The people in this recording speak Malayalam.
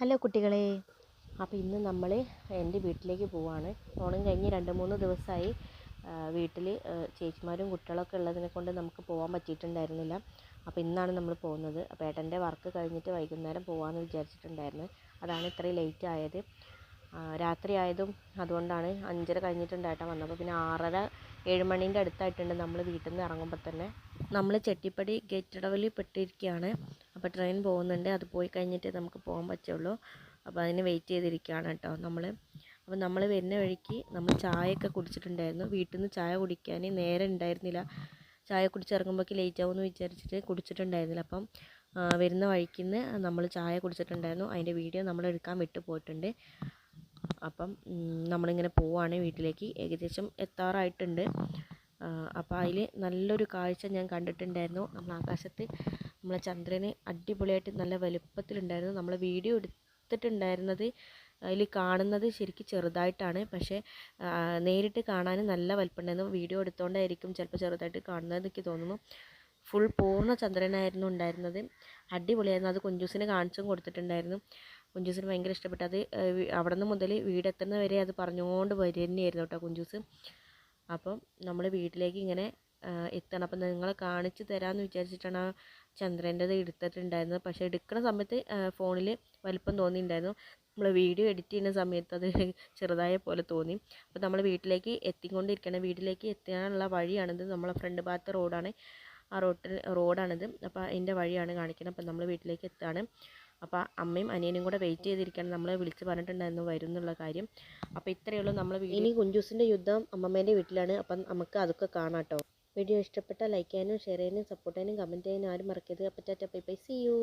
ഹലോ കുട്ടികളെ, അപ്പോൾ ഇന്ന് നമ്മൾ എൻ്റെ വീട്ടിലേക്ക് പോവാണ്. ഓണം കഴിഞ്ഞ് 2-3 ദിവസമായി വീട്ടിൽ ചേച്ചിമാരും കുട്ടികളൊക്കെ ഉള്ളതിനെ കൊണ്ട് നമുക്ക് പോകാൻ പറ്റിയിട്ടുണ്ടായിരുന്നില്ല. അപ്പോൾ ഇന്നാണ് നമ്മൾ പോകുന്നത്. അപ്പോൾ ഏട്ടൻ്റെ വർക്ക് കഴിഞ്ഞിട്ട് വൈകുന്നേരം പോകാമെന്ന് വിചാരിച്ചിട്ടുണ്ടായിരുന്നു. അതാണ് ഇത്രയും ലേറ്റ് ആയത്. രാത്രി ആയതും അതുകൊണ്ടാണ്. 5:30 കഴിഞ്ഞിട്ടുണ്ട് ഏട്ടൻ വന്നപ്പോൾ. പിന്നെ 6:30-7 മണീൻ്റെ അടുത്തായിട്ടുണ്ട് നമ്മൾ വീട്ടിൽ നിന്ന് ഇറങ്ങുമ്പോൾ തന്നെ. നമ്മൾ ചെട്ടിപ്പടി ഗേറ്റടവിൽ പെട്ടിരിക്കുകയാണ്. അപ്പോൾ ട്രെയിൻ പോകുന്നുണ്ട്. അത് പോയി കഴിഞ്ഞിട്ട് നമുക്ക് പോകാൻ പറ്റുള്ളൂ. അപ്പോൾ അതിന് വെയിറ്റ് ചെയ്തിരിക്കുകയാണ് കേട്ടോ നമ്മൾ. അപ്പോൾ നമ്മൾ വരുന്ന വഴിക്ക് നമ്മൾ ചായയൊക്കെ കുടിച്ചിട്ടുണ്ടായിരുന്നു. വീട്ടിൽ നിന്ന് ചായ കുടിക്കാൻ നേരം ഉണ്ടായിരുന്നില്ല. ചായ കുടിച്ചിറങ്ങുമ്പോഴേക്ക് ലേറ്റ് ആവുമെന്ന് വിചാരിച്ചിട്ട് കുടിച്ചിട്ടുണ്ടായിരുന്നില്ല. അപ്പം വരുന്ന വഴിക്ക് നിന്ന് നമ്മൾ ചായ കുടിച്ചിട്ടുണ്ടായിരുന്നു. അതിൻ്റെ വീഡിയോ നമ്മൾ എടുക്കാൻ വിട്ടു പോയിട്ടുണ്ട്. അപ്പം നമ്മളിങ്ങനെ പോവുകയാണ് വീട്ടിലേക്ക്. ഏകദേശം എത്താറായിട്ടുണ്ട്. അപ്പോൾ അതിൽ നല്ലൊരു കാഴ്ച ഞാൻ കണ്ടിട്ടുണ്ടായിരുന്നു. നമ്മൾ ആകാശത്ത് നമ്മളെ ചന്ദ്രന് അടിപൊളിയായിട്ട് നല്ല വലുപ്പത്തിലുണ്ടായിരുന്നു. നമ്മൾ വീഡിയോ എടുത്തിട്ടുണ്ടായിരുന്നത് അതിൽ കാണുന്നത് ശരിക്കും ചെറുതായിട്ടാണ്. പക്ഷേ നേരിട്ട് കാണാൻ നല്ല വലുപ്പമുണ്ടായിരുന്നു. വീഡിയോ എടുത്തുകൊണ്ടായിരിക്കും ചിലപ്പോൾ ചെറുതായിട്ട് കാണുന്നത് എനിക്ക് തോന്നുന്നു. ഫുൾ പൂർണ്ണ ചന്ദ്രനായിരുന്നു ഉണ്ടായിരുന്നത്. അടിപൊളിയായിരുന്നു. അത് കുഞ്ചൂസിന് കാണിച്ചും കൊടുത്തിട്ടുണ്ടായിരുന്നു. കുഞ്ചൂസിന് ഭയങ്കര ഇഷ്ടപ്പെട്ടു. അത് അവിടെ നിന്ന് മുതൽ വീടെത്തുന്ന വരെ അത് പറഞ്ഞുകൊണ്ട് വരിക തന്നെയായിരുന്നു കേട്ടോ കുഞ്ചൂസ്. അപ്പം നമ്മൾ വീട്ടിലേക്ക് ഇങ്ങനെ എത്തണം. അപ്പം നിങ്ങളെ കാണിച്ച് തരാമെന്ന് വിചാരിച്ചിട്ടാണ് ആ ചന്ദ്രൻ്റെത് എടുത്തിട്ടുണ്ടായിരുന്നത്. പക്ഷേ എടുക്കുന്ന സമയത്ത് ഫോണിൽ വലിപ്പം തോന്നിയിട്ടുണ്ടായിരുന്നു. നമ്മൾ വീഡിയോ എഡിറ്റ് ചെയ്യുന്ന സമയത്ത് അത് ചെറുതായ പോലെ തോന്നി. അപ്പോൾ നമ്മൾ വീട്ടിലേക്ക് എത്തിക്കൊണ്ടിരിക്കണം. വീട്ടിലേക്ക് എത്താനുള്ള വഴിയാണിത്. നമ്മളെ ഫ്രണ്ട് ഭാഗത്തെ റോഡാണ്. ആ റോഡാണിത്. അപ്പോൾ അതിൻ്റെ വഴിയാണ് കാണിക്കുന്നത്. അപ്പം നമ്മൾ വീട്ടിലേക്ക് എത്തുകയാണ്. അപ്പോൾ അമ്മയും അനിയനും കൂടെ വെയിറ്റ് ചെയ്തിരിക്കുകയാണ്. നമ്മളെ വിളിച്ച് പറഞ്ഞിട്ടുണ്ടായിരുന്നു വരും എന്നുള്ള കാര്യം. അപ്പോൾ ഇത്രയേ ഉള്ളൂ നമ്മൾ. ഇനി കുഞ്ചൂസിൻ്റെ യുദ്ധം അമ്മമ്മേൻ്റെ വീട്ടിലാണ്. അപ്പം നമുക്ക് അതൊക്കെ കാണാം കേട്ടോ. വീഡിയോ ഇഷ്ടപ്പെട്ടാൽ ലൈക്ക് ചെയ്യാനും ഷെയർ ചെയ്യാനും സപ്പോർട്ട് ചെയ്യാനും കമൻറ്റ് ചെയ്യാനും ആരും മറക്കരുത്. അപ്പോൾ tata bye bye, see U.